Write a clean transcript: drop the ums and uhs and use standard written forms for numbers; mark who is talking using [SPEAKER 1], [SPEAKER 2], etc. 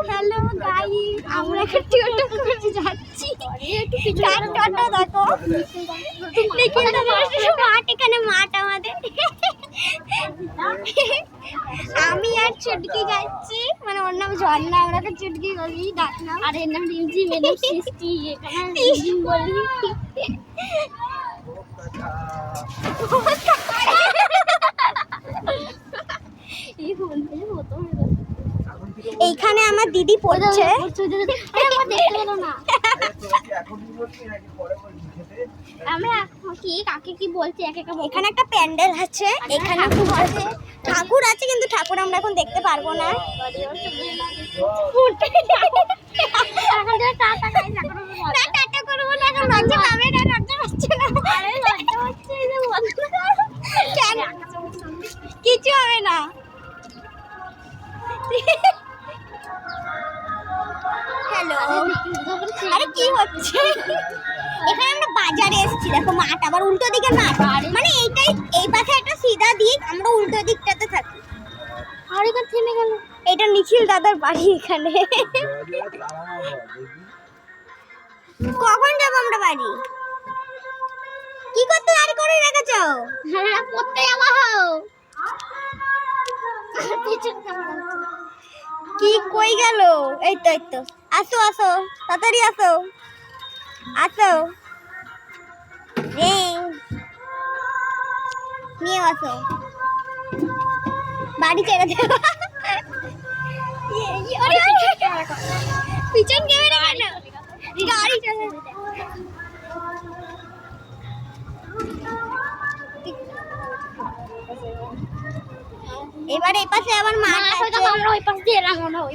[SPEAKER 1] Hello guys, আমরা এখন টিউটো করে যাচ্ছি। কার টোটো দেখো, দেখুন তো মাঠ, এখানে মাঠ আমাদের। আমি আর চুটকি যাচ্ছি, মানে ওর নাম ঝর্ণা, আমরা তো চুটকি বলি ডাকনাম।
[SPEAKER 2] আর এর নাম রিমঝিম, এর নাম সৃষ্টি, এখানে রিমঝিম বলি।
[SPEAKER 1] এইখানে আমার দিদি পড়ছে।
[SPEAKER 2] আমরা কি কাকে কি বলছি এক এক।
[SPEAKER 1] এখানে একটা প্যান্ডেল আছে, এখানে ঠাকুর আছে, কিন্তু ঠাকুর আমরা এখন দেখতে পারবো না। কিছু হবে না। হ্যালো, আরে কি হচ্ছে? এখানে আমরা বাজারে এসেছি, দেখো মাঠ আবার উল্টো দিকে মাঠ, মানে এইটাই, এই পাশে একটা সিধা দিক, আমরা উল্টো দিকটাতে থাকি।
[SPEAKER 2] আর এখানে থেমে গেল।
[SPEAKER 1] এটা নিখিল দাদার বাড়ি এখানে। কখন যাবো আমরা বাড়ি? কি করতে গাড়ি করে রেখেছো?
[SPEAKER 2] হ্যাঁ, পড়তে যাবো।
[SPEAKER 1] কি কই গেল? এই তো, এই তো, আসো আসো, তাড়াতাড়ি আসো, আসো, নিয়ে আসো, বাড়ি ছেড়ে দেবো। পিছন ক্যামেরা কেন? গাড়ি চলে। এবার এই পাশে আবার মাঠ আছে।
[SPEAKER 2] আমরা ওই পাশ দিয়ে এলাম মনে হয়।